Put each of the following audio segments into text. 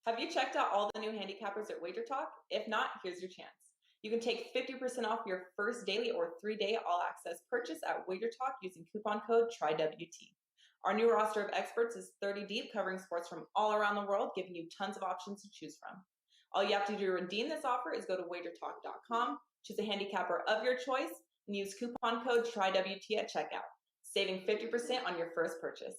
Have you checked out all the new handicappers at Wager Talk? If not, here's your chance. You can take 50% off your first daily or 3-day all-access purchase at Wager Talk using coupon code TRYWT. Our new roster of experts is 30 deep, covering sports from all around the world, giving you tons of options to choose from. All you have to do to redeem this offer is go to wagertalk.com, choose a handicapper of your choice, and use coupon code TRYWT at checkout, saving 50% on your first purchase.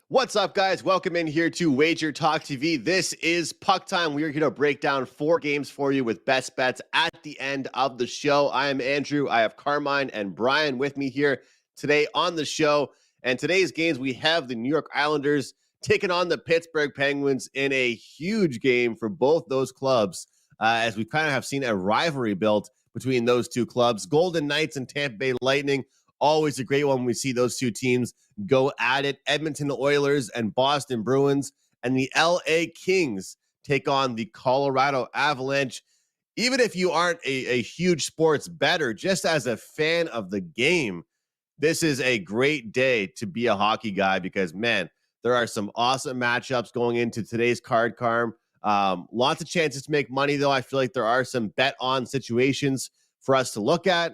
What's up, guys? Welcome in here to Wager Talk TV. This is Puck Time. We are going to break down 4 games for you with best bets at the end of the show. I am Andrew. I have Carmine and Bryan with me here today on the show. And today's games, we have the New York Islanders taking on the Pittsburgh Penguins in a huge game for both those clubs, as we kind of have seen a rivalry built between those two clubs. Golden Knights and Tampa Bay Lightning, always a great one when we see those two teams go at it. Edmonton Oilers and Boston Bruins, and the LA Kings take on the Colorado Avalanche. Even if you aren't a huge sports bettor, just as a fan of the game, this is a great day to be a hockey guy because, man, there are some awesome matchups going into today's card, Carm. Lots of chances to make money, though. I feel like there are some bet-on situations for us to look at.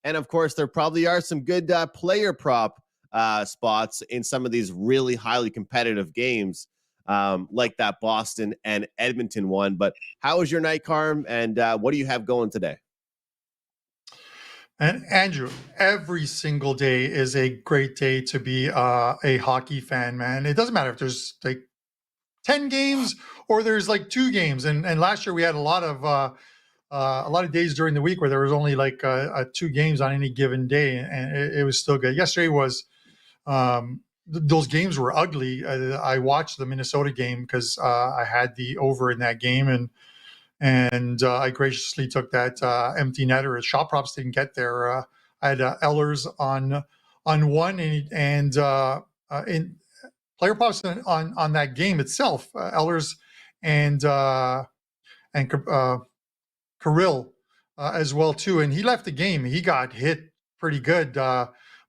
And, of course, there probably are some good player prop spots in some of these really highly competitive games, like that Boston and Edmonton one. But how was your night, Carm, and what do you have going today? And Andrew, every single day is a great day to be a hockey fan, man. It doesn't matter if there's like 10 games or there's like 2 games. And last year we had a lot of days during the week where there was only like 2 games on any given day, and it was still good. Yesterday was those games were ugly. I watched the Minnesota game because I had the over in that game, and I graciously took that empty netter. Shot props didn't get there. I had Ehlers on one, and in player props on that game itself, Ehlers and Kirill as well too, and he left the game. He got hit pretty good.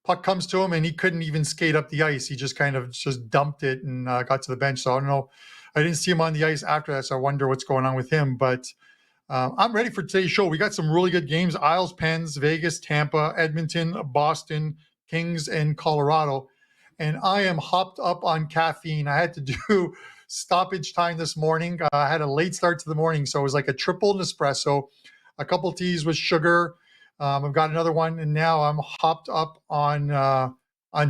Puck comes to him and he couldn't even skate up the ice. He just kind of just dumped it and got to the bench. So I don't know. I didn't see him on the ice after that, so I wonder what's going on with him. But I'm ready for today's show. We got some really good games: Isles, Pens, Vegas, Tampa, Edmonton, Boston, Kings, and Colorado. And I am hopped up on caffeine. I had to do stoppage time this morning. I had a late start to the morning, so it was like a triple Nespresso, a couple teas with sugar. I've got another one, and now I'm hopped up on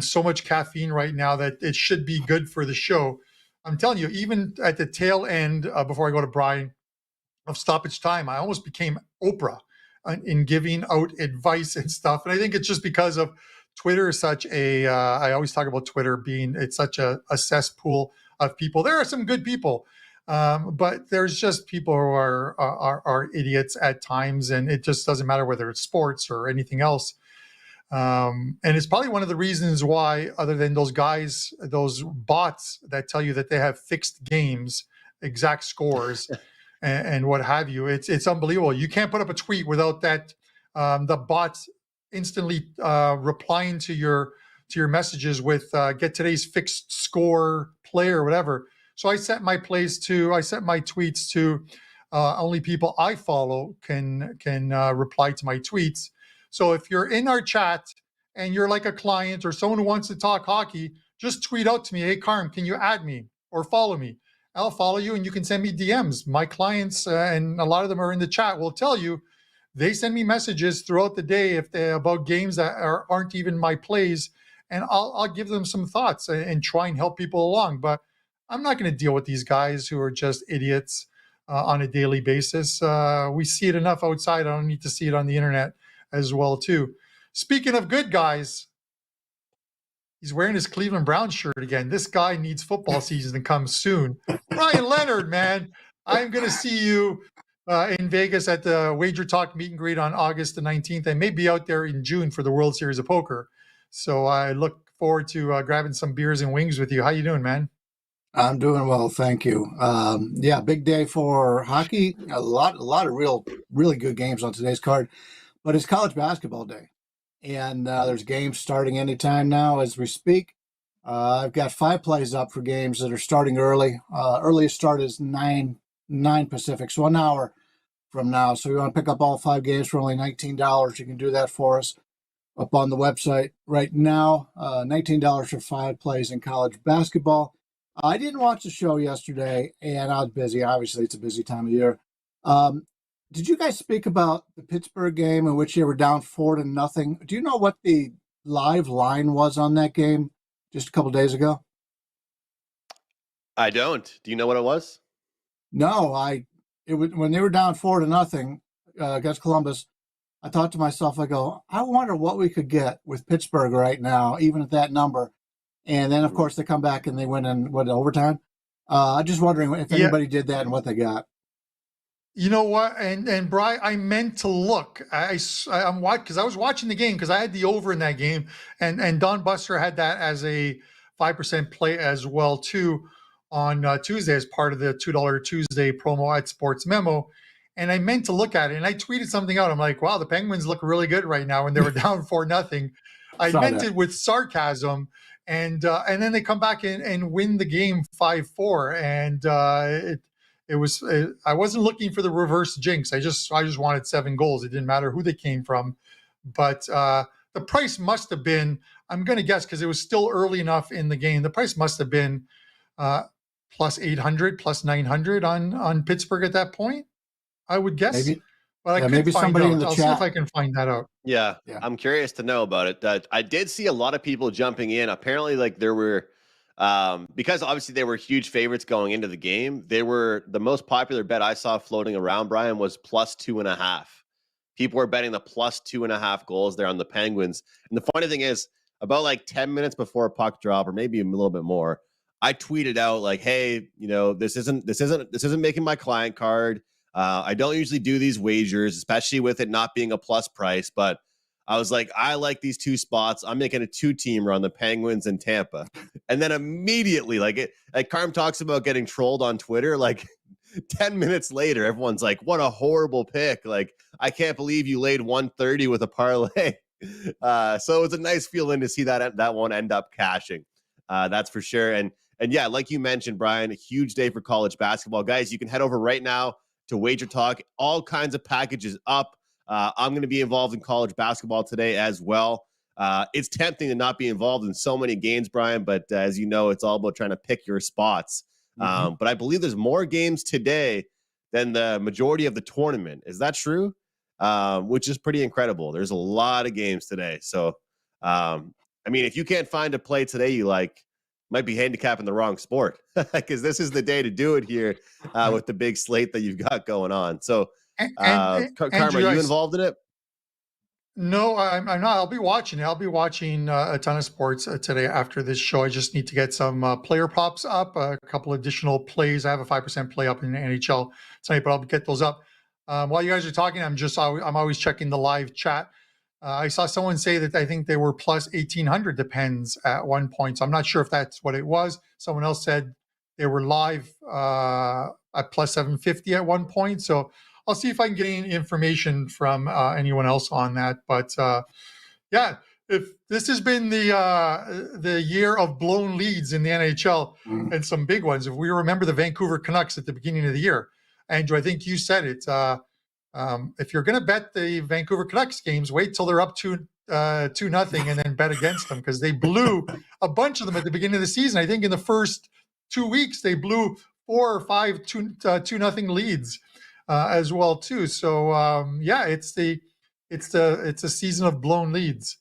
so much caffeine right now that it should be good for the show. I'm telling you, even at the tail end, before I go to Bryan, of stoppage time, I almost became Oprah in giving out advice and stuff. And I think it's just because of Twitter is such a, I always talk about Twitter being, it's such a cesspool of people. There are some good people, but there's just people who are idiots at times, and it just doesn't matter whether it's sports or anything else. And it's probably one of the reasons why, other than those guys, those bots that tell you that they have fixed games, exact scores, and what have you, it's unbelievable. You can't put up a tweet without that the bots instantly replying to your messages with get today's fixed score player or whatever. So I set my tweets to only people I follow can reply to my tweets. So if you're in our chat and you're like a client or someone who wants to talk hockey, just tweet out to me, "Hey, Carm, can you add me or follow me?" I'll follow you, and you can send me DMs. My clients, and a lot of them are in the chat, will tell you they send me messages throughout the day about games that aren't even my plays, and I'll give them some thoughts and try and help people along. But I'm not going to deal with these guys who are just idiots on a daily basis. We see it enough outside. I don't need to see it on the internet as well too. Speaking of good guys, he's wearing his Cleveland Browns shirt again. This guy needs football season to come soon. Bryan Leonard, man, I'm going to see you in Vegas at the Wager Talk meet and greet on August the 19th. I may be out there in June for the World Series of Poker. So I look forward to grabbing some beers and wings with you. How you doing, man? I'm doing well, thank you. Yeah, big day for hockey. A lot of really good games on today's card. but it's college basketball day. And there's games starting anytime now as we speak. I've got 5 plays up for games that are starting early. Earliest start is 9 Pacific, so 1 hour from now. So you want to pick up all 5 games for only $19. You can do that for us up on the website right now. $19 for 5 plays in college basketball. I didn't watch the show yesterday, and I was busy. Obviously, it's a busy time of year. Did you guys speak about the Pittsburgh game in which they were down 4-0? Do you know what the live line was on that game just a couple days ago? I don't. Do you know what it was? No, it was when they were down 4-0 against Columbus. I thought to myself, I wonder what we could get with Pittsburgh right now, even at that number. And then, of course, they come back and they win in overtime. I'm just wondering if anybody did that and what they got. You know what? And Brian, I meant to look. I'm watching because I was watching the game because I had the over in that game, and Don Buster had that as a 5% play as well too on Tuesday as part of the $2 Tuesday promo at Sports Memo. And I meant to look at it, and I tweeted something out. I'm like, wow, the Penguins look really good right now, and they were down 4-0. I meant it with sarcasm, and then they come back and win the game 5-4, and it was I wasn't looking for the reverse jinx. I just wanted 7 goals. It didn't matter who they came from, but the price must have been, I'm going to guess because it was still early enough in the game, the price must have been plus 800, plus 900 on Pittsburgh at that point, I would guess. Maybe. But I couldn't maybe find somebody out. in the I'll chat. see if I can find that out. Yeah, I'm curious to know about it. I did see a lot of people jumping in. Apparently, like there were, because obviously they were huge favorites going into the game. They were the most popular bet I saw floating around, Brian, was plus 2.5. People were betting the plus 2.5 goals there on the Penguins. And the funny thing is, about like 10 minutes before puck drop, or maybe a little bit more, I tweeted out like, "Hey, this isn't making my client card. I don't usually do these wagers, especially with it not being a plus price, but I was like, I like these 2 spots. I'm making a 2-teamer on the Penguins and Tampa." And then immediately, like Carm talks about getting trolled on Twitter, like 10 minutes later, everyone's like, what a horrible pick. Like, I can't believe you laid 130 with a parlay. So it was a nice feeling to see that one end up cashing. That's for sure. And yeah, like you mentioned, Brian, a huge day for college basketball. Guys, you can head over right now to Wager Talk. All kinds of packages up. I'm going to be involved in college basketball today as well. It's tempting to not be involved in so many games, Brian, but as you know, it's all about trying to pick your spots. But I believe there's more games today than the majority of the tournament. Is that true? Which is pretty incredible. There's a lot of games today. So, I mean, if you can't find a play today you like, might be handicapping the wrong sport, because this is the day to do it here with the big slate that you've got going on. So, Carm, are you involved in it? No, I'm not. I'll be watching it. I'll be watching a ton of sports today after this show. I just need to get some player props up, a couple additional plays. I have a 5% play up in the NHL tonight, but I'll get those up. While you guys are talking, I'm always checking the live chat. I saw someone say that I think they were plus 1,800 depends at one point. So I'm not sure if that's what it was. Someone else said they were live at plus 750 at one point. So I'll see if I can get any information from anyone else on that. But yeah, if this has been the year of blown leads in the NHL and some big ones, if we remember the Vancouver Canucks at the beginning of the year, Andrew, I think you said it. If you're going to bet the Vancouver Canucks games, wait till they're up 2-0 and then bet against them, because they blew a bunch of them at the beginning of the season. I think in the first 2 weeks they blew 4 or 5 2-0 leads as well too. So yeah, it's a season of blown leads.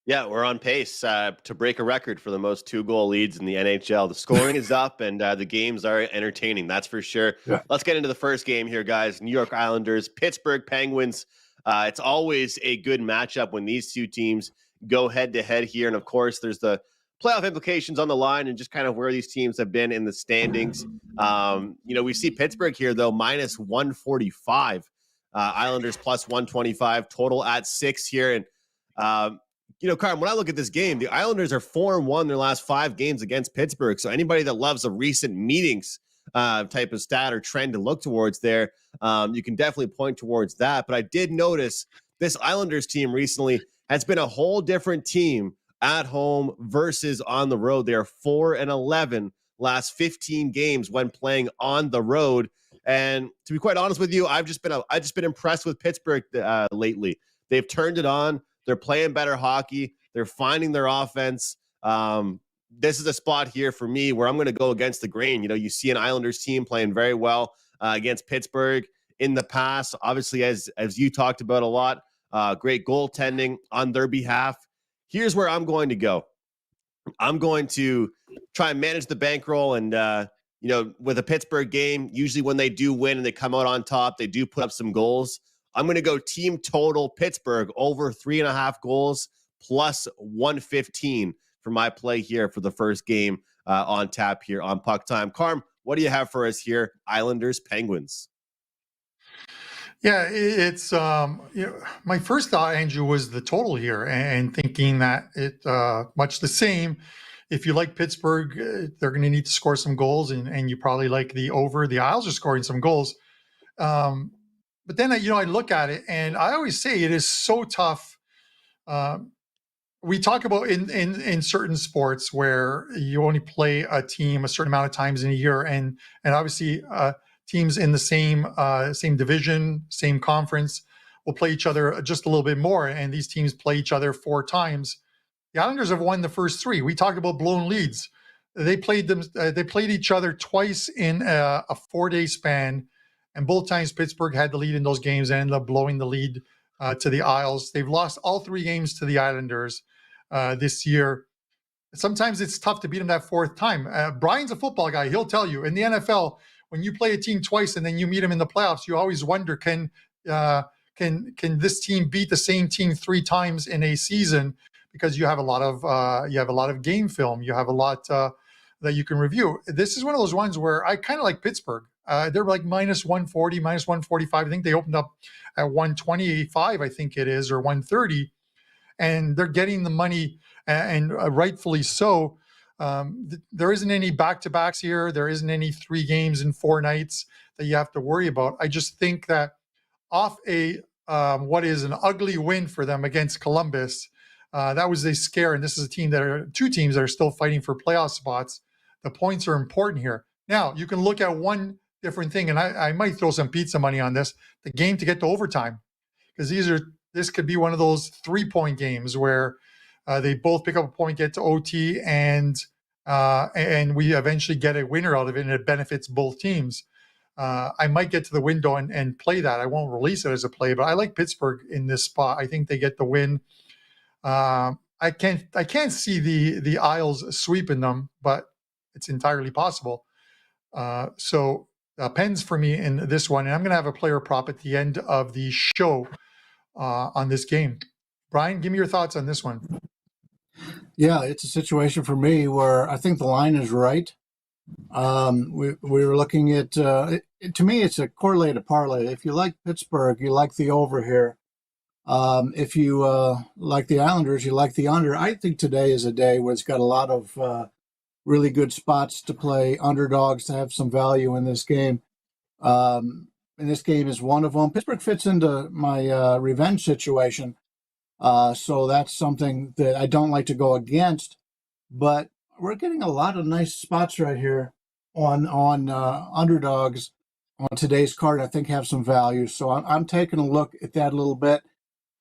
Yeah, we're on pace to break a record for the most 2-goal leads in the NHL. The scoring is up, and the games are entertaining. That's for sure. Yeah. Let's get into the first game here, guys. New York Islanders, Pittsburgh Penguins. It's always a good matchup when these two teams go head-to-head here. And, of course, there's the playoff implications on the line and just kind of where these teams have been in the standings. We see Pittsburgh here, though, minus 145. Islanders plus 125. Total at 6 here. And, Carm, when I look at this game, the Islanders are 4-1 their last 5 games against Pittsburgh. So anybody that loves a recent meetings type of stat or trend to look towards there, You can definitely point towards that. But I did notice this Islanders team recently has been a whole different team at home versus on the road. They are 4-11 last 15 games when playing on the road. And to be quite honest with you, I've just been impressed with Pittsburgh lately. They've turned it on. They're playing better hockey. They're finding their offense. This is a spot here for me where I'm going to go against the grain. You know, you see an Islanders team playing very well against Pittsburgh in the past. Obviously, as you talked about a lot, great goaltending on their behalf. Here's where I'm going to go. I'm going to try and manage the bankroll. And, with a Pittsburgh game, usually when they do win and they come out on top, they do put up some goals. I'm going to go team total Pittsburgh over 3.5 goals plus 115 for my play here for the first game on tap here on Puck Time. Carm, what do you have for us here? Islanders, Penguins. Yeah, it's my first thought, Andrew, was the total here, and thinking that it much the same. If you like Pittsburgh, they're going to need to score some goals, and you probably like the over. The Isles are scoring some goals, but then I look at it, and I always say it is so tough. We talk about in certain sports where you only play a team a certain amount of times in a year, and obviously teams in the same division, same conference will play each other just a little bit more, and these teams play each other 4 times. The Islanders have won the first 3. We talked about blown leads. They played each other twice in a 4-day span, and both times Pittsburgh had the lead in those games and ended up blowing the lead to the Isles. They've lost all 3 games to the Islanders this year. Sometimes it's tough to beat them that 4th time. Brian's a football guy. He'll tell you in the NFL, when you play a team twice and then you meet them in the playoffs, you always wonder, can this team beat the same team 3 times in a season? Because you have a lot of game film, you have a lot that you can review. This is one of those ones where I kind of like Pittsburgh. They're like minus 140, minus 145. I think they opened up at 125, I think it is, or 130, and they're getting the money, and rightfully so. There isn't any back-to-backs here. There isn't any 3 games in 4 nights that you have to worry about. I just think that off a what is an ugly win for them against Columbus, that was a scare. And this is 2 teams that are still fighting for playoff spots. The points are important here. Now, you can look at one different thing, and I might throw some pizza money on this, the game to get to overtime, because this could be one of those 3-point games where they both pick up a point, get to OT, and we eventually get a winner out of it, and it benefits both teams. I might get to the window and play that. I won't release it as a play, but I like Pittsburgh in this spot. I think they get the win. I can't see the Isles sweeping them, but it's entirely possible. So Pens for me in this one, and I'm going to have a player prop at the end of the show on this game. Brian, give me your thoughts on this one. Yeah, it's a situation for me where I think the line is right. We were looking at, to me, it's a correlated parlay. If you like Pittsburgh, you like the over here. If you like the Islanders, you like the under. I think today is a day where it's got a lot of really good spots to play, underdogs to have some value in this game. And this game is one of them. Pittsburgh fits into my revenge situation. So that's something that I don't like to go against. But we're getting a lot of nice spots right here on underdogs on today's card. I think have some value. So I'm taking a look at that a little bit.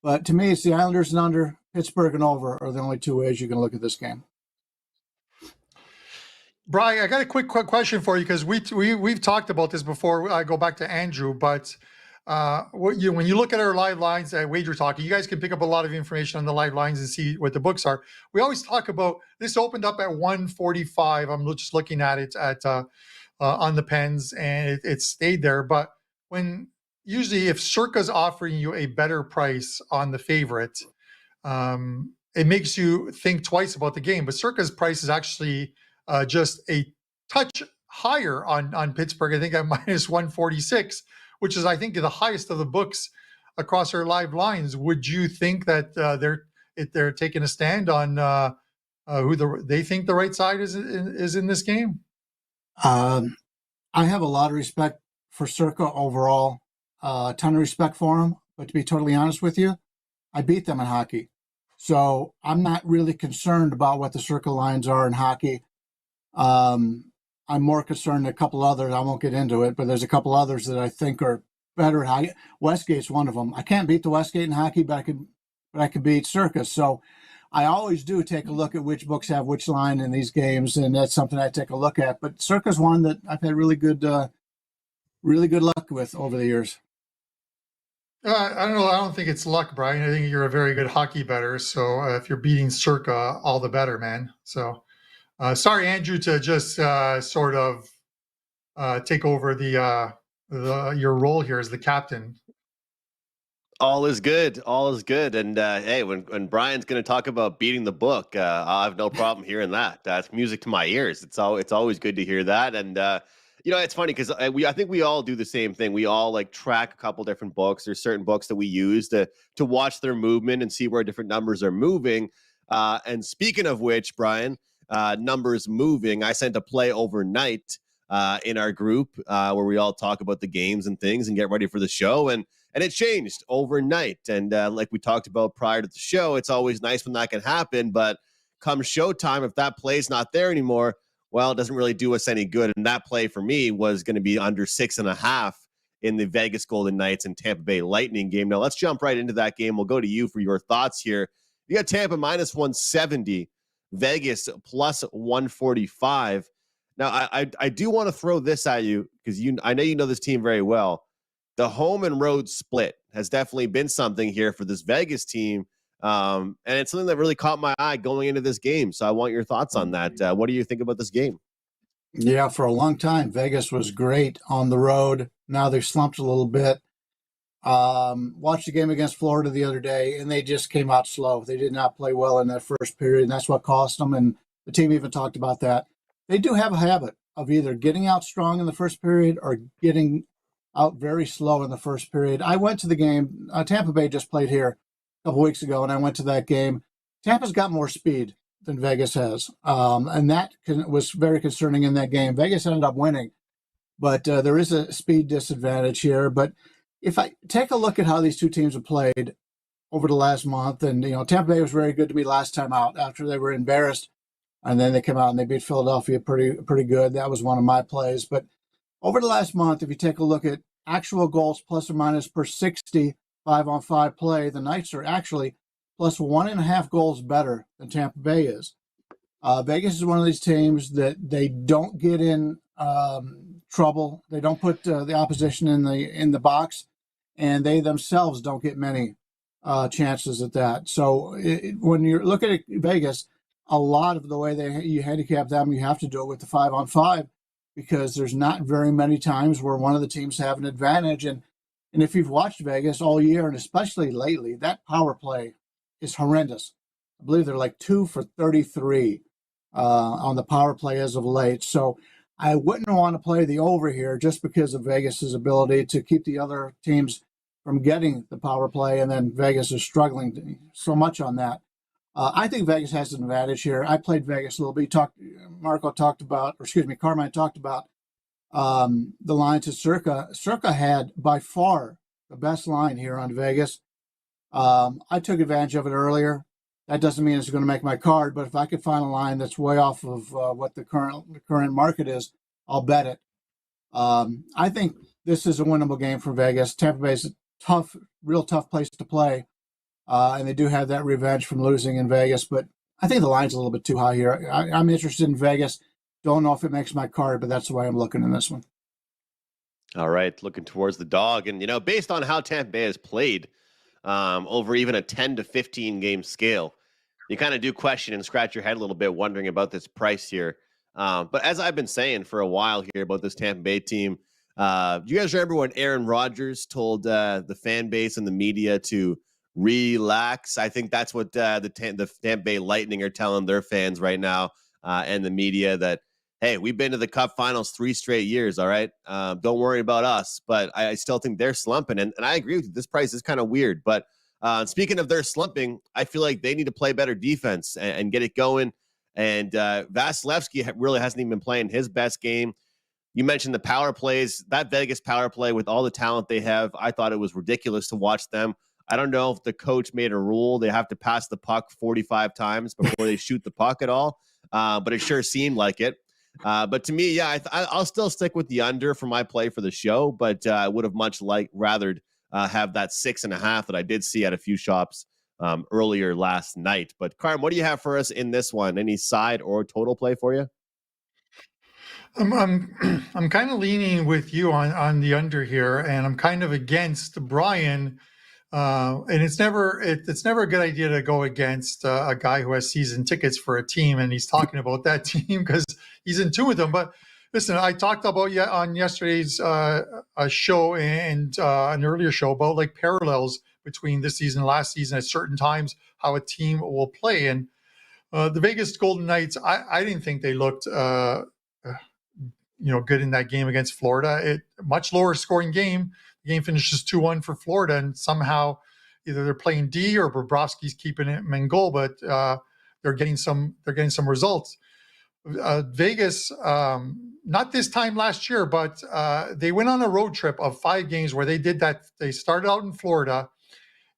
But to me, it's the Islanders and under, Pittsburgh and over are the only 2 ways you can look at this game. Brian, I got a quick question for you, because we've talked about this before. I go back to Andrew, but when you look at our live lines at Wager Talk, you guys can pick up a lot of information on the live lines and see what the books are. We always talk about this opened up at 145. I'm just looking at it on the Pens, and it stayed there. But usually if Circa's offering you a better price on the favorite, it makes you think twice about the game. But Circa's price is actually just a touch higher on Pittsburgh, I think at minus 146, which is, I think, the highest of the books across our live lines. Would you think that they're taking a stand on who they think the right side is in this game? I have a lot of respect for Circa overall. a ton of respect for them. But to be totally honest with you, I beat them in hockey. So I'm not really concerned about what the circle lines are in hockey. I'm more concerned a couple others. I won't get into it, but there's a couple others that I think are better. Westgate's one of them. I can't beat the Westgate in hockey, but I could beat Circus. So I always do take a look at which books have which line in these games, and that's something I take a look at. But Circus one that I've had really good luck with over the years. I don't know. I don't think it's luck, Brian. I think you're a very good hockey bettor. So if you're beating Circa, all the better, man. So sorry, Andrew, to just sort of take over your role here as the captain. All is good. All is good. And hey, when Brian's going to talk about beating the book, I have no problem hearing that. That's music to my ears. It's always good to hear that. And it's funny because I think we all do the same thing. We all like track a couple different books. There's certain books that we use to watch their movement and see where different numbers are moving. And speaking of which, Brian, numbers moving, I sent a play overnight in our group where we all talk about the games and things and get ready for the show. And it changed overnight. And like we talked about prior to the show, it's always nice when that can happen. But come showtime, if that play's not there anymore, well, it doesn't really do us any good. And that play for me was going to be under 6.5 in the Vegas Golden Knights and Tampa Bay Lightning game. Now, let's jump right into that game. We'll go to you for your thoughts here. You got Tampa minus 170, Vegas plus 145. Now, I do want to throw this at you because I know you know this team very well. The home and road split has definitely been something here for this Vegas team. And it's something that really caught my eye going into this game. So I want your thoughts on that. What do you think about this game? Yeah, for a long time, Vegas was great on the road. Now they've slumped a little bit. Watched the game against Florida the other day, and they just came out slow. They did not play well in that first period, and that's what cost them. And the team even talked about that. They do have a habit of either getting out strong in the first period or getting out very slow in the first period. I went to the game. Tampa Bay just played here a couple weeks ago, and I went to that game. Tampa's got more speed than Vegas has, and that was very concerning in that game. Vegas ended up winning, but there is a speed disadvantage here. But if I take a look at how these two teams have played over the last month, and Tampa Bay was very good to me last time out after they were embarrassed, and then they came out and they beat Philadelphia pretty good. That was one of my plays. But over the last month, if you take a look at actual goals plus or minus per 60 5-on-5 play, the Knights are actually plus 1.5 goals better than Tampa Bay is. Vegas is one of these teams that they don't get in trouble. They don't put the opposition in the box, and they themselves don't get many chances at that. So when you're looking at Vegas, a lot of the way you handicap them, you have to do it with the 5-on-5 because there's not very many times where one of the teams have an advantage. And if you've watched Vegas all year, and especially lately, that power play is horrendous. I believe they're like 2 for 33 on the power play as of late. So I wouldn't want to play the over here just because of Vegas's ability to keep the other teams from getting the power play, and then Vegas is struggling so much on that. I think Vegas has an advantage here. I played Vegas a little bit. Carmine talked about the line to Circa. Circa had by far the best line here on Vegas. I took advantage of it earlier. That doesn't mean it's going to make my card, but if I could find a line that's way off of what the current market is, I'll bet it. I think this is a winnable game for Vegas. Tampa Bay is a real tough place to play, and they do have that revenge from losing in Vegas, but I think the line's a little bit too high here. I'm interested in Vegas. Don't know if it makes my card, but that's the way I'm looking in this one. All right, looking towards the dog. And, based on how Tampa Bay has played over even a 10 to 15 game scale, you kind of do question and scratch your head a little bit wondering about this price here. But as I've been saying for a while here about this Tampa Bay team, do you guys remember when Aaron Rodgers told the fan base and the media to relax? I think that's what the Tampa Bay Lightning are telling their fans right now and the media, that, hey, we've been to the Cup Finals 3 straight years, all right? Don't worry about us. But I still think they're slumping. And I agree with you. This price is kind of weird. But speaking of their slumping, I feel like they need to play better defense and get it going. And Vasilevsky really hasn't even been playing his best game. You mentioned the power plays. That Vegas power play with all the talent they have, I thought it was ridiculous to watch them. I don't know if the coach made a rule they have to pass the puck 45 times before they shoot the puck at all, but it sure seemed like it. But to me, yeah, I'll still stick with the under for my play for the show, but I would have much rather have that 6.5 that I did see at a few shops earlier last night. But Carm, what do you have for us in this one? Any side or total play for you? I'm kind of leaning with you on the under here, and I'm kind of against Bryan. And it's never a good idea to go against a guy who has season tickets for a team, and he's talking about that team because he's in tune with them. But listen, I talked about on yesterday's show and an earlier show about like parallels between this season and last season at certain times, how a team will play. And the Vegas Golden Knights, I didn't think they looked good in that game against Florida. Much lower scoring game. The game finishes 2-1 for Florida, and somehow either they're playing D or Bobrovsky's keeping him in goal, but they're getting some results. Vegas, not this time last year, but they went on a road trip of 5 games where they did that. They started out in Florida,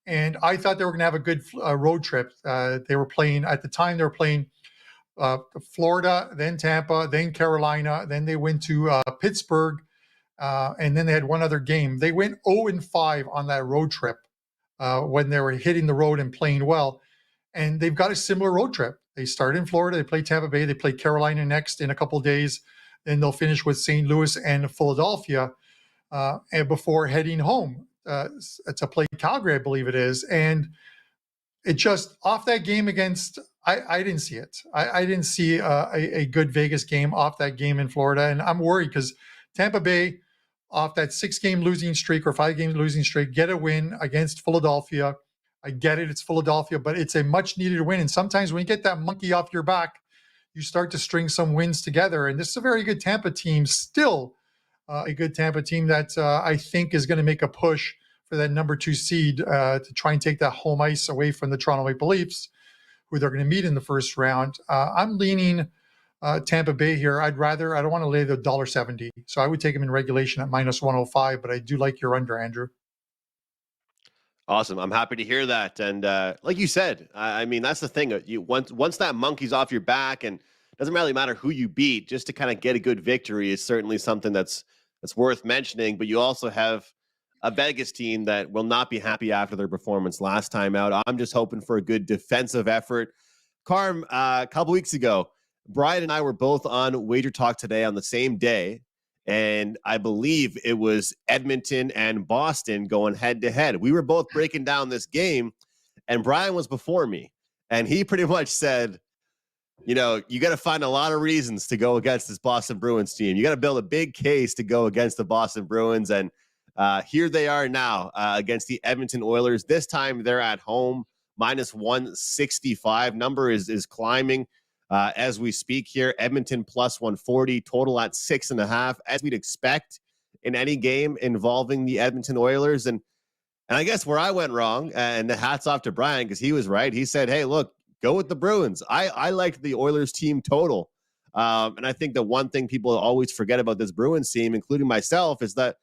and I thought they were going to have a good road trip. They were playing Florida, then Tampa, then Carolina, then they went to Pittsburgh, and then they had one other game. They went 0-5 on that road trip when they were hitting the road and playing well. And they've got a similar road trip. They start in Florida, they play Tampa Bay, they play Carolina next in a couple of days. Then they'll finish with St. Louis and Philadelphia and before heading home to play Calgary, I believe it is. And it just, off that game against, I didn't see it. I didn't see a good Vegas game off that game in Florida. And I'm worried because Tampa Bay, off that 6-game losing streak or 5-game losing streak, get a win against Philadelphia. I get it, it's Philadelphia, but it's a much needed win. And sometimes when you get that monkey off your back, you start to string some wins together. And this is a very good Tampa team, still a good Tampa team that I think is going to make a push for that number 2 seed to try and take that home ice away from the Toronto Maple Leafs, who they're going to meet in the first round. I'm leaning Tampa Bay here. I don't want to lay the $1.70. So I would take them in regulation at -105, but I do like your under, Andrew. Awesome. I'm happy to hear that. And like you said, I mean, that's the thing. Once that monkey's off your back, and it doesn't really matter who you beat, just to kind of get a good victory is certainly something that's worth mentioning. But you also have a Vegas team that will not be happy after their performance last time out. I'm just hoping for a good defensive effort. Carm, a couple weeks ago, Bryan and I were both on Wager Talk Today on the same day. And I believe it was Edmonton and Boston going head to head. We were both breaking down this game, and Bryan was before me. And he pretty much said, you got to find a lot of reasons to go against this Boston Bruins team. You got to build a big case to go against the Boston Bruins. And here they are now against the Edmonton Oilers. This time they're at home, -165. Number is climbing. As we speak here, Edmonton +140, total at 6.5, as we'd expect in any game involving the Edmonton Oilers. And I guess where I went wrong, and the hats off to Bryan because he was right. He said, hey, look, go with the Bruins. I liked the Oilers team total. And I think the one thing people always forget about this Bruins team, including myself, is that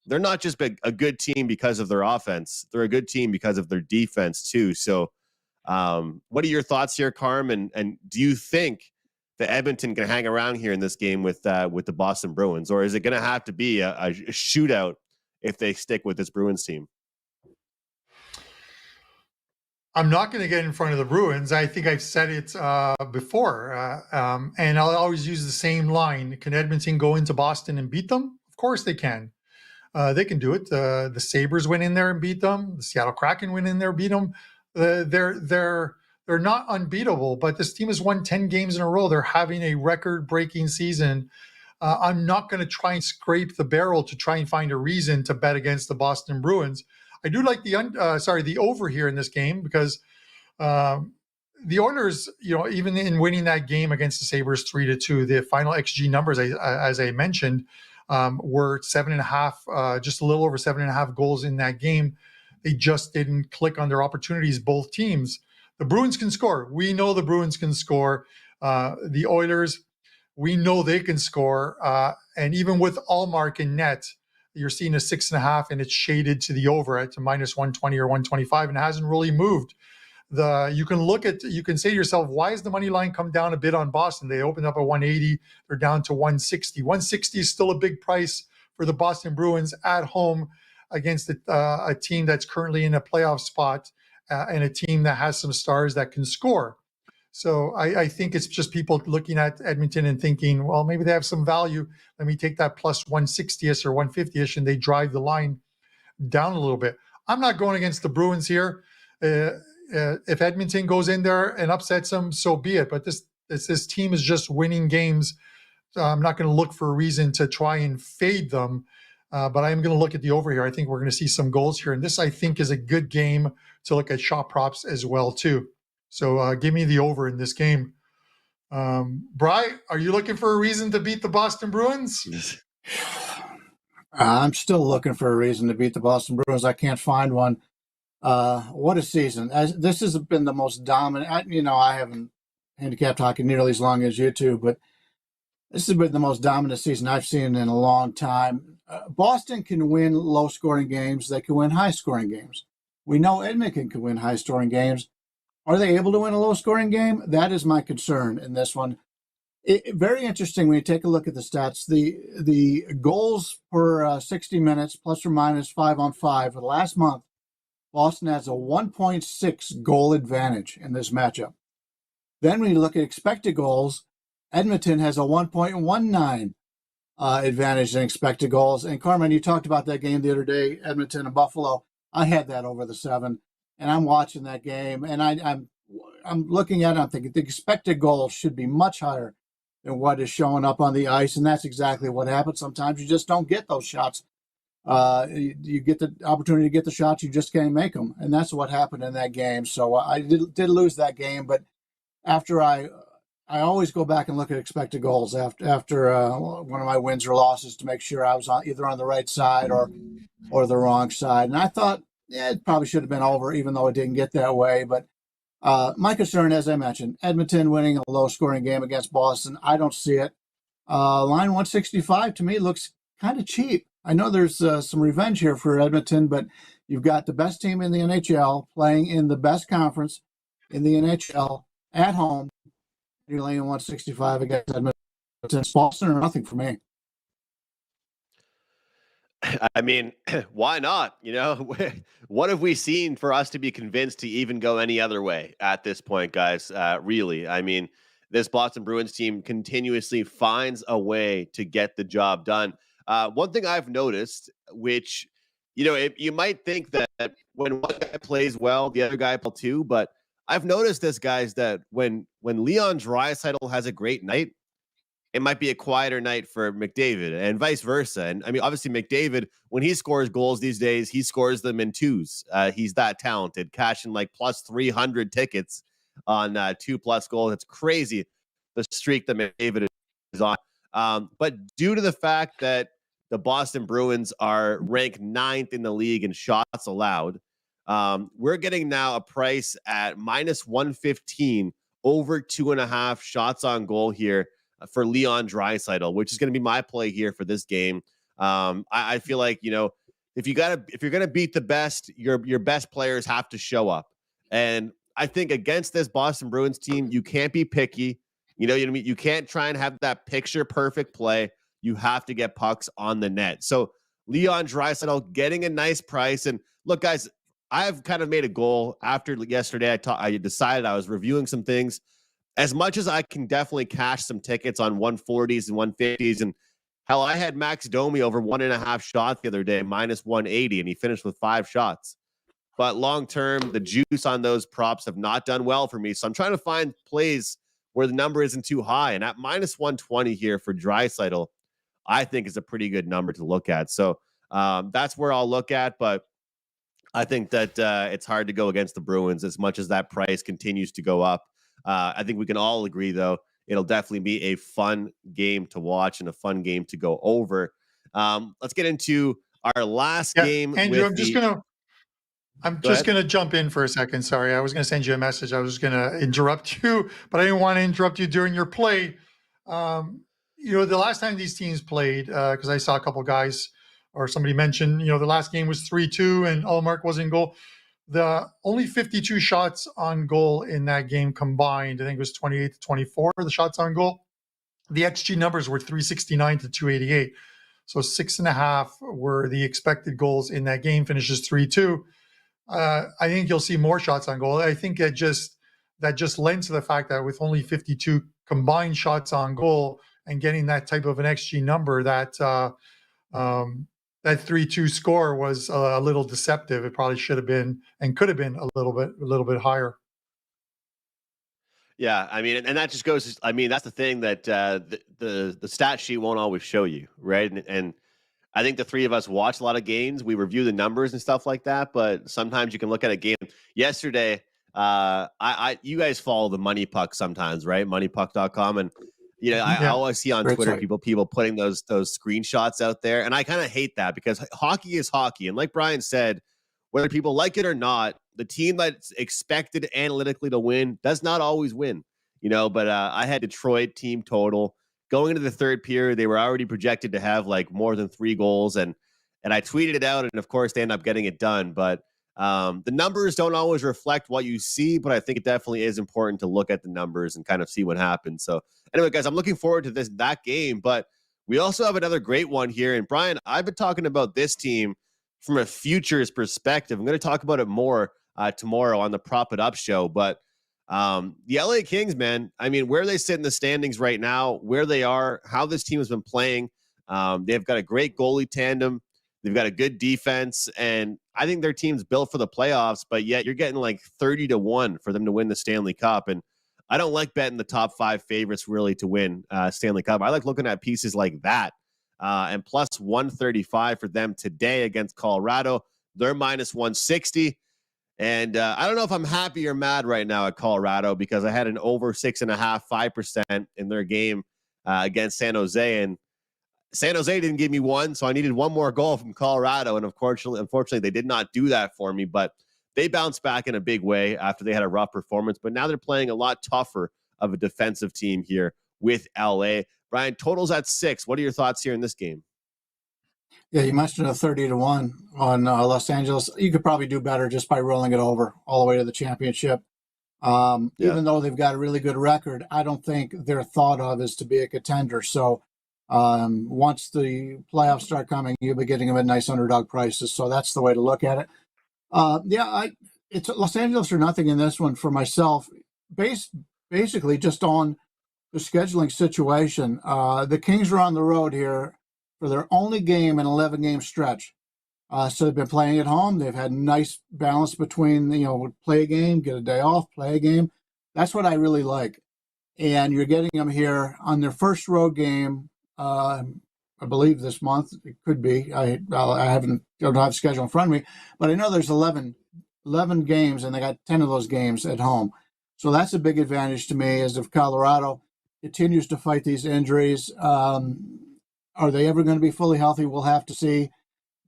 they're not just a good team because of their offense. They're a good team because of their defense too. So what are your thoughts here, Carm? And do you think that Edmonton can hang around here in this game with the Boston Bruins, or is it going to have to be a shootout if they stick with this Bruins team? I'm not going to get in front of the Bruins. I think I've said it before, and I'll always use the same line. Can Edmonton go into Boston and beat them? Of course they can. They can do it. The Sabres went in there and beat them. The Seattle Kraken went in there and beat them. They're not unbeatable, but this team has won 10 games in a row. They're having a record-breaking season. I'm not going to try and scrape the barrel to try and find a reason to bet against the Boston Bruins. I do like the over here in this game because the Oilers, even in winning that game against the Sabres 3-2, the final XG numbers, as I mentioned, were 7.5, just a little over 7.5 goals in that game. They just didn't click on their opportunities, both teams. The Bruins can score. We know the Bruins can score. The Oilers, we know they can score. And even with Allmark in net, you're seeing a 6.5, and it's shaded to the over at to minus 120 or 125, and it hasn't really moved. You can say to yourself, why has the money line come down a bit on Boston? They opened up at 180, they're down to 160. 160 is still a big price for the Boston Bruins at home against a team that's currently in a playoff spot and a team that has some stars that can score. So I think it's just people looking at Edmonton and thinking, well, maybe they have some value. Let me take that plus 160ish or 150ish, and they drive the line down a little bit. I'm not going against the Bruins here. If Edmonton goes in there and upsets them, so be it. But this team is just winning games. So I'm not going to look for a reason to try and fade them. But I am going to look at the over here. I think we're going to see some goals here. And this, I think, is a good game to look at shot props as well, too. So give me the over in this game. Bri, are you looking for a reason to beat the Boston Bruins? I'm still looking for a reason to beat the Boston Bruins. I can't find one. What a season. This has been the most dominant. I haven't handicapped hockey nearly as long as you two, but this has been the most dominant season I've seen in a long time. Boston can win low-scoring games. They can win high-scoring games. We know Edmonton can win high-scoring games. Are they able to win a low-scoring game? That is my concern in this one. Very interesting when you take a look at the stats. The goals per 60 minutes, plus or minus 5-on-5 for the last month, Boston has a 1.6 goal advantage in this matchup. Then when you look at expected goals, Edmonton has a 1.19 advantage in expected goals. And Carmine, you talked about that game the other day, Edmonton and Buffalo. I had that over the 7. And I'm watching that game, and I'm looking at it, I'm thinking the expected goals should be much higher than what is showing up on the ice, and that's exactly what happens. Sometimes you just don't get those shots. You get the opportunity to get the shots, you just can't make them, and that's what happened in that game. So I did lose that game, but after I always go back and look at expected goals after one of my wins or losses to make sure I was either on the right side or the wrong side, and I thought, yeah, it probably should have been over, even though it didn't get that way. But my concern, as I mentioned, Edmonton winning a low-scoring game against Boston, I don't see it. Line 165 to me looks kind of cheap. I know there's some revenge here for Edmonton, but you've got the best team in the NHL playing in the best conference in the NHL at home. You're laying 165 against Edmonton. Boston or nothing for me. I mean, why not? What have we seen for us to be convinced to even go any other way at this point, guys? Really, I mean, this Boston Bruins team continuously finds a way to get the job done. One thing I've noticed, which, you might think that when one guy plays well, the other guy plays too, but I've noticed this, guys, that when Leon Draisaitl has a great night, it might be a quieter night for McDavid and vice versa. And I mean, obviously McDavid, when he scores goals these days, he scores them in twos. He's that talented, cashing like plus 300 tickets on 2+ goals. It's crazy, the streak that McDavid is on. But due to the fact that the Boston Bruins are ranked 9th in the league in shots allowed, we're getting now a price at minus 115 over 2.5 shots on goal here for Leon Draisaitl, which is going to be my play here for this game. I feel like, if you're going to beat the best, your best players have to show up. And I think against this Boston Bruins team, you can't be picky. You know what I mean? You can't try and have that picture perfect play. You have to get pucks on the net. So Leon Draisaitl getting a nice price. And look, guys, I've kind of made a goal after yesterday. I decided I was reviewing some things. As much as I can definitely cash some tickets on 140s and 150s, and hell, I had Max Domi over 1.5 shots the other day, minus 180, and he finished with 5 shots. But long term, the juice on those props have not done well for me. So I'm trying to find plays where the number isn't too high. And at minus 120 here for Draisaitl, I think is a pretty good number to look at. So that's where I'll look at. But I think that it's hard to go against the Bruins as much as that price continues to go up. I think we can all agree, though, it'll definitely be a fun game to watch and a fun game to go over. Let's get into our last game. Andrew, I'm just going to jump in for a second. Sorry, I was going to send you a message. I was going to interrupt you, but I didn't want to interrupt you during your play. The last time these teams played, because I saw a couple guys or somebody mentioned, the last game was 3-2 and Allmark was in goal. The only 52 shots on goal in that game combined, I think it was 28-24, the shots on goal. The XG numbers were 369 to 288. So 6.5 were the expected goals in that game, finishes 3-2. I think you'll see more shots on goal. I think that just lends to the fact that with only 52 combined shots on goal and getting that type of an XG number, that 3-2 score was a little deceptive. It probably should have been and could have been a little bit higher. Yeah, I mean, and that just goes. I mean, that's the thing that the stat sheet won't always show you, right? And I think the three of us watch a lot of games. We review the numbers and stuff like that, but sometimes you can look at a game. Yesterday, you guys follow the Money Puck sometimes, right? Moneypuck.com, and I always see on Twitter people putting those screenshots out there, and I kind of hate that because hockey is hockey, and like Brian said, whether people like it or not, the team that's expected analytically to win does not always win, but I had Detroit team total going into the third period. They were already projected to have like more than 3 goals. And I tweeted it out, and of course they end up getting it done. But the numbers don't always reflect what you see, but I think it definitely is important to look at the numbers and kind of see what happens. So anyway, guys, I'm looking forward to that game, but we also have another great one here. And Brian, I've been talking about this team from a futures perspective. I'm going to talk about it more tomorrow on the Prop It Up show. But the LA Kings, man, I mean, where they sit in the standings right now, where they are, how this team has been playing. They've got a great goalie tandem. They've got a good defense. And I think their team's built for the playoffs, but yet you're getting like 30-1 for them to win the Stanley Cup. And I don't like betting the top 5 favorites really to win Stanley Cup. I like looking at pieces like that. And plus 135 for them today against Colorado. They're minus 160. And I don't know if I'm happy or mad right now at Colorado because I had an over 6.5, 5% in their game against San Jose. And San Jose didn't give me one, so I needed one more goal from Colorado. And unfortunately, they did not do that for me. But they bounced back in a big way after they had a rough performance. But now they're playing a lot tougher of a defensive team here with LA. Brian, totals at 6. What are your thoughts here in this game? Yeah, you mentioned a 30-1 on Los Angeles. You could probably do better just by rolling it over all the way to the championship. Even though they've got a really good record, I don't think they're thought of as to be a contender. So once the playoffs start coming, you'll be getting them at nice underdog prices. So that's the way to look at it. It's Los Angeles or nothing in this one for myself, basically just on the scheduling situation. The Kings are on the road here for their only game in an 11-game stretch. So they've been playing at home. They've had nice balance between, play a game, get a day off, play a game. That's what I really like. And you're getting them here on their first road game, I believe this month. It could be. I don't have a schedule in front of me, but I know there's 11 games, and they got 10 of those games at home. So that's a big advantage to me as if Colorado continues to fight these injuries. Are they ever going to be fully healthy? We'll have to see.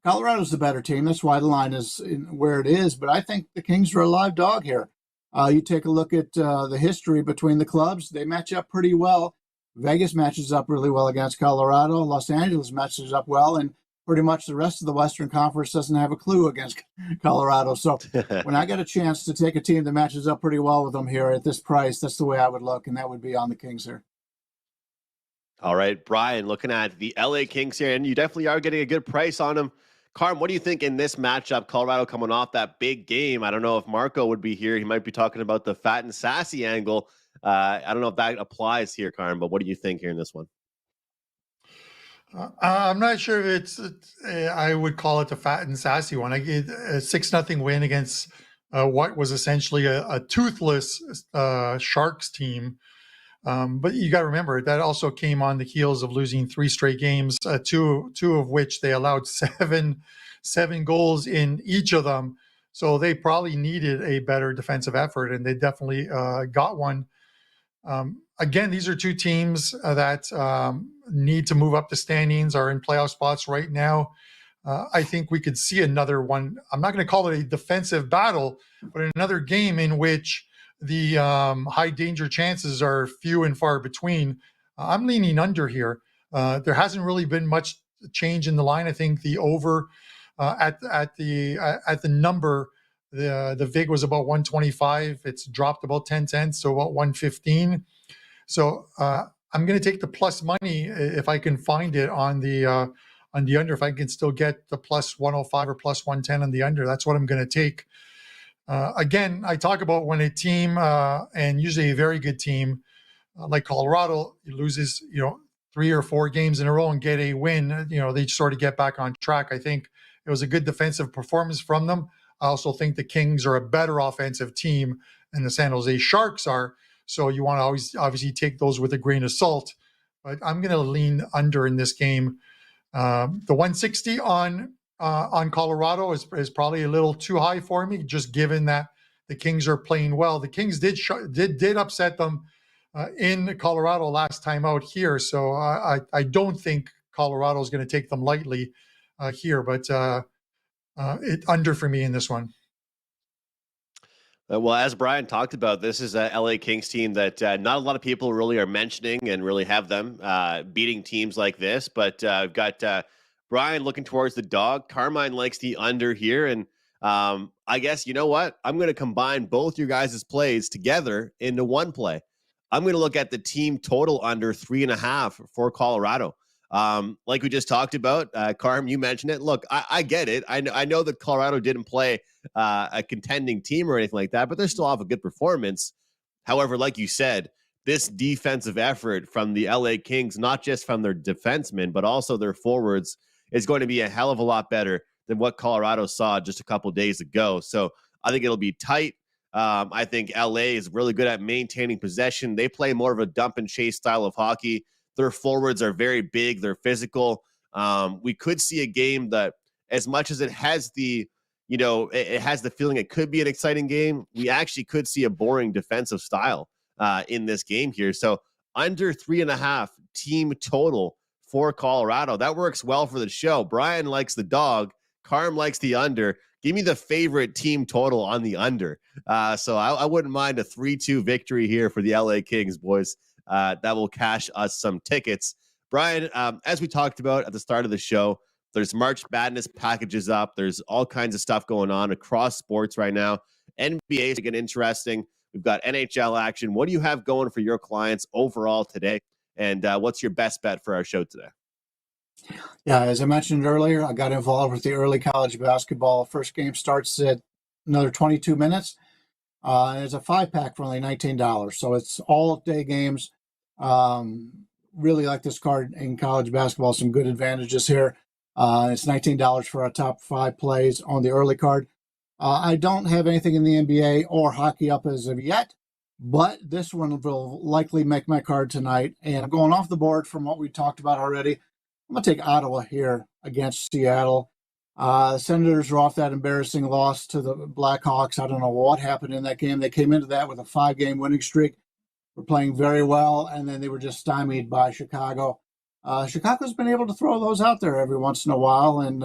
Colorado's the better team. That's why the line is where it is. But I think the Kings are a live dog here. You take a look at the history between the clubs. They match up pretty well. Vegas matches up really well against Colorado. Los Angeles matches up well. And pretty much the rest of the Western Conference doesn't have a clue against Colorado. So when I get a chance to take a team that matches up pretty well with them here at this price, that's the way I would look. And that would be on the Kings here. All right, Brian, looking at the LA Kings here, and you definitely are getting a good price on them. Carm, what do you think in this matchup? Colorado coming off that big game. I don't know if Marco would be here. He might be talking about the fat and sassy angle. I don't know if that applies here, Carm, but what do you think here in this one? I'm not sure if I would call it the fat and sassy one. I get a 6-0 win against what was essentially a toothless Sharks team. But you got to remember that also came on the heels of losing 3 straight games, two of which they allowed seven goals in each of them. So they probably needed a better defensive effort, and they definitely got one. Again, these are two teams that need to move up the standings, are in playoff spots right now. I think we could see another one. I'm not going to call it a defensive battle, but another game in which the high danger chances are few and far between. I'm leaning under here. There hasn't really been much change in the line. I think the over at the number, the VIG was about 125. It's dropped about 10 cents, so about 115. So I'm going to take the plus money if I can find it on the under. If I can still get the plus 105 or plus 110 on the under, that's what I'm going to take. Again, I talk about when a team, and usually a very good team, like Colorado, loses, 3 or 4 games in a row and get a win, they sort of get back on track. I think it was a good defensive performance from them. I also think the Kings are a better offensive team than the San Jose Sharks are. So you want to always obviously take those with a grain of salt. But I'm going to lean under in this game. The 160 on Colorado is probably a little too high for me, just given that the Kings are playing well. The Kings did upset them in Colorado last time out here, so I don't think Colorado is going to take them lightly here, but it under for me in this one. Well, as Brian talked about, this is a LA Kings team that not a lot of people really are mentioning and really have them beating teams like this. But I've got Brian looking towards the dog. Carmine likes the under here. And I guess, you know what? I'm going to combine both your guys' plays together into one play. I'm going to look at the team total under 3.5 for Colorado. Like we just talked about, Carm, you mentioned it. Look, I get it. I know that Colorado didn't play a contending team or anything like that, but they're still off a good performance. However, like you said, this defensive effort from the LA Kings, not just from their defensemen, but also their forwards, is going to be a hell of a lot better than what Colorado saw just a couple days ago. So I think it'll be tight. I think LA is really good at maintaining possession. They play more of a dump and chase style of hockey. Their forwards are very big. They're physical. We could see a game that, as much as it has the, it has the feeling it could be an exciting game, we actually could see a boring defensive style in this game here. So under 3.5 team total for Colorado. That works well for the show. Brian likes the dog. Carm likes the under. Give me the favorite team total on the under. So I wouldn't mind a 3-2 victory here for the LA Kings, boys. That will cash us some tickets. Brian, as we talked about at the start of the show, there's March Madness packages up. There's all kinds of stuff going on across sports right now. NBA is getting interesting. We've got NHL action. What do you have going for your clients overall today? And what's your best bet for our show today? Yeah, as I mentioned earlier, I got involved with the early college basketball. First game starts at another 22 minutes. It's a 5-pack for only $19. So it's all day games. Really like this card in college basketball. Some good advantages here. It's $19 for our top 5 plays on the early card. I don't have anything in the NBA or hockey up as of yet, but this one will likely make my card tonight. And I'm going off the board from what we talked about already. I'm going to take Ottawa here against Seattle. The Senators are off that embarrassing loss to the Blackhawks. I don't know what happened in that game. They came into that with a 5-game winning streak. Were playing very well, and then they were just stymied by Chicago. Chicago's been able to throw those out there every once in a while, and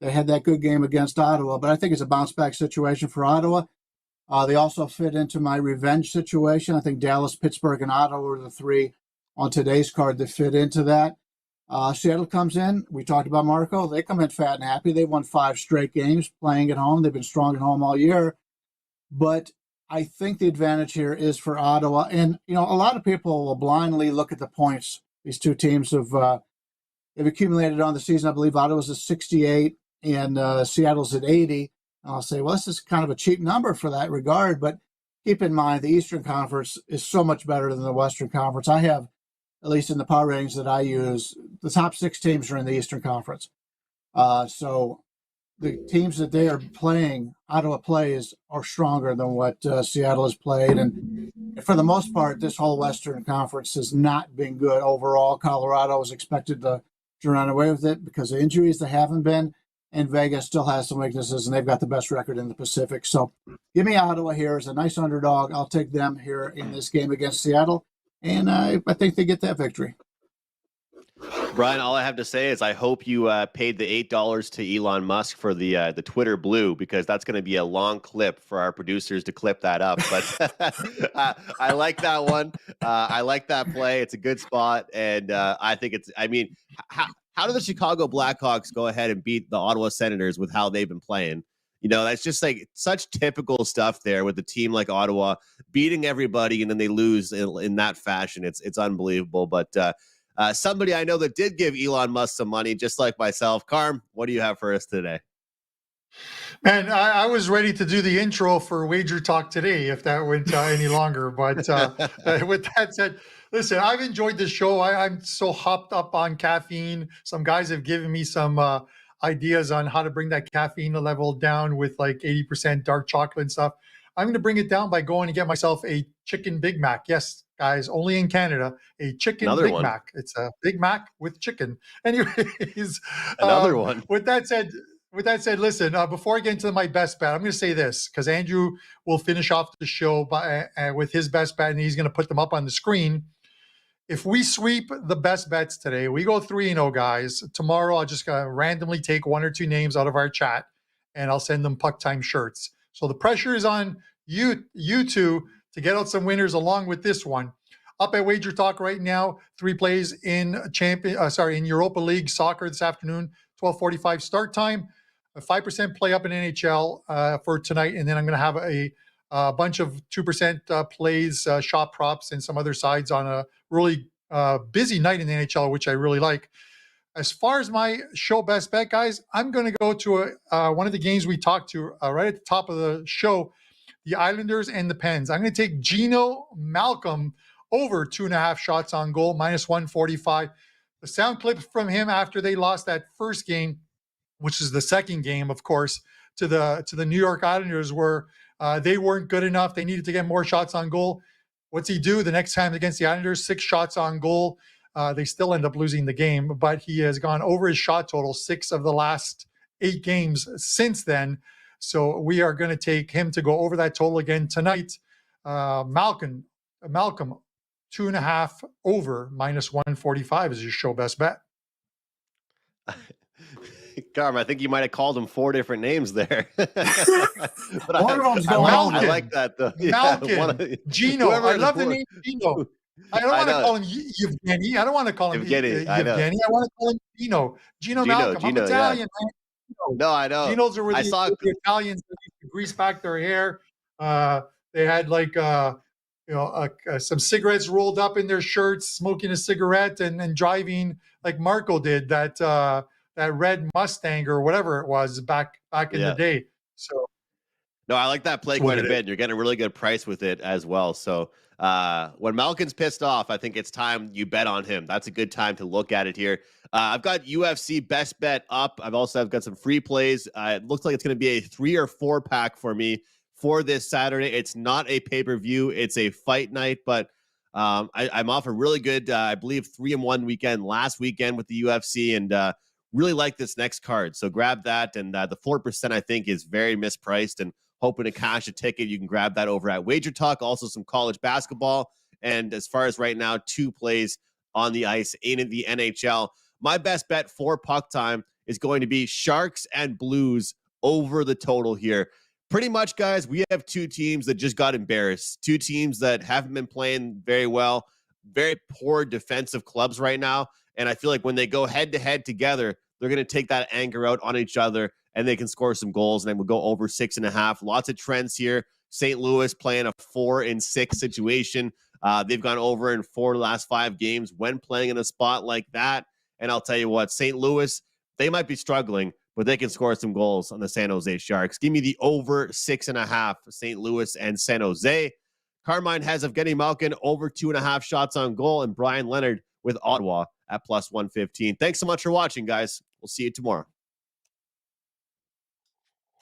they had that good game against Ottawa. But I think it's a bounce-back situation for Ottawa. They also fit into my revenge situation. I think Dallas, Pittsburgh, and Ottawa are the 3 on today's card that fit into that. Seattle comes in. We talked about Marco. They come in fat and happy. They won 5 straight games playing at home. They've been strong at home all year. But I think the advantage here is for Ottawa. And, a lot of people will blindly look at the points these two teams have they've accumulated on the season. I believe Ottawa's at 68 and Seattle's at 80. And I'll say, well, this is kind of a cheap number for that regard. But keep in mind, the Eastern Conference is so much better than the Western Conference. I have, at least in the power ratings that I use, the top 6 teams are in the Eastern Conference. So the teams that they are playing, Ottawa plays, are stronger than what Seattle has played. And for the most part, this whole Western Conference has not been good overall. Colorado was expected to run away with it because of injuries. They haven't been. And Vegas still has some weaknesses, and they've got the best record in the Pacific. So give me Ottawa here as a nice underdog. I'll take them here in this game against Seattle. And I think they get that victory. Brian, all I have to say is I hope you paid the $8 to Elon Musk for the Twitter Blue, because that's going to be a long clip for our producers to clip that up. But I like that one. I like that play. It's a good spot, and I think it's. I mean, how do the Chicago Blackhawks go ahead and beat the Ottawa Senators with how they've been playing? You know, that's just like such typical stuff there with a team like Ottawa beating everybody, and then they lose in that fashion. It's unbelievable, but. Somebody I know that did give Elon Musk some money, just like myself. Carm, what do you have for us today? Man, I was ready to do the intro for Wager Talk today if that went any longer. But with that said, listen, I've enjoyed the show. I'm so hopped up on caffeine. Some guys have given me some ideas on how to bring that caffeine level down with like 80% dark chocolate and stuff. I'm going to bring it down by going and get myself a chicken Big Mac. Yes, guys, only in Canada, a chicken Another Big one. Mac. It's a Big Mac with chicken. Anyways, Another one. With that said, listen, before I get into my best bet, I'm going to say this because Andrew will finish off the show with his best bet, and he's going to put them up on the screen. If we sweep the best bets today, we go 3-0, guys. Tomorrow, I'll just randomly take one or two names out of our chat, and I'll send them Puck Time shirts. So the pressure is on you two to get out some winners along with this one. Up at Wager Talk right now, 3 plays in Europa League soccer this afternoon, 12:45 start time. A 5% play up in NHL for tonight, and then I'm going to have a bunch of 2% plays, shop props, and some other sides on a really busy night in the NHL, which I really like. As far as my show best bet, guys, I'm going to go to one of the games we talked to right at the top of the show, the Islanders and the Pens. I'm going to take Geno Malcolm over 2.5 shots on goal, -145. The sound clips from him after they lost that first game, which is the second game, of course, to the New York Islanders, where they weren't good enough. They needed to get more shots on goal. What's he do the next time against the Islanders? 6 shots on goal. They still end up losing the game, but he has gone over his shot total 6 of the last 8 games since then. So we are going to take him to go over that total again tonight. Malcolm, 2.5 over, -145 is your show best bet. Carm, I think you might have called him 4 different names there. But One of them's I Malkin. like that, though. Malkin, Geno. I love the name Geno. I don't want to call him Yevgeny. I don't want to call him Yevgeny. I want to call him Geno. Geno Malcolm. I'm Italian, man. No, I know. Geno's are with the Italians that used to grease back their hair. They had like some cigarettes rolled up in their shirts, smoking a cigarette and driving like Marco did that red Mustang or whatever it was back in the day. So no, I like that play quite a bit. And you're getting a really good price with it as well. So when Malkin's pissed off, I think it's time you bet on him. That's a good time to look at it here. I've got UFC best bet up. I've got some free plays. It looks like it's going to be a 3 or 4 pack for me for this Saturday. It's not a pay-per-view. It's a fight night, but I'm off a really good, I believe, 3-1 weekend last weekend with the UFC, and really like this next card. So grab that, and the 4% I think is very mispriced, and hoping to cash a ticket. You can grab that over at Wager Talk. Also some college basketball, and as far as right now, 2 plays on the ice in the NHL. My best bet for Puck Time is going to be Sharks and Blues over the total here. Pretty much, guys, we have 2 teams that just got embarrassed. 2 teams that haven't been playing very well, very poor defensive clubs right now. And I feel like when they go head-to-head together, they're going to take that anger out on each other, and they can score some goals, and then we'll go over 6.5. Lots of trends here. St. Louis playing a 4-6 situation. They've gone over in 4 of the last 5 games when playing in a spot like that. And I'll tell you what, St. Louis, they might be struggling, but they can score some goals on the San Jose Sharks. Give me the over 6.5 for St. Louis and San Jose. Carmine has Evgeny Malkin over 2.5 shots on goal, and Brian Leonard with Ottawa at +115. Thanks so much for watching, guys. We'll see you tomorrow.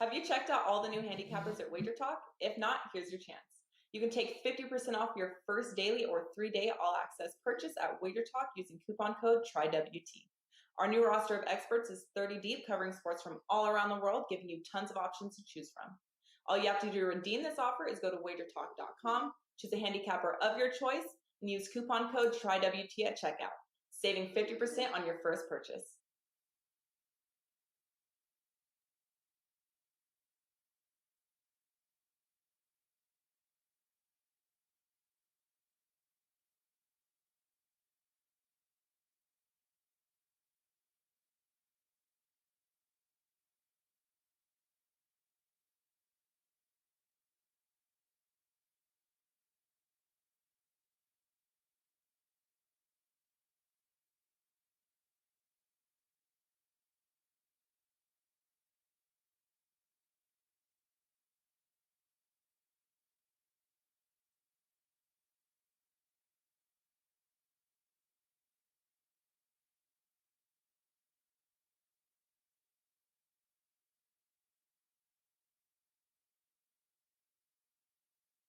Have you checked out all the new handicappers at Wager Talk? If not, here's your chance. You can take 50% off your first daily or 3-day all-access purchase at Wager Talk using coupon code TRYWT. Our new roster of experts is 30 deep, covering sports from all around the world, giving you tons of options to choose from. All you have to do to redeem this offer is go to wagertalk.com, choose a handicapper of your choice, and use coupon code TRYWT at checkout. saving 50% on your first purchase.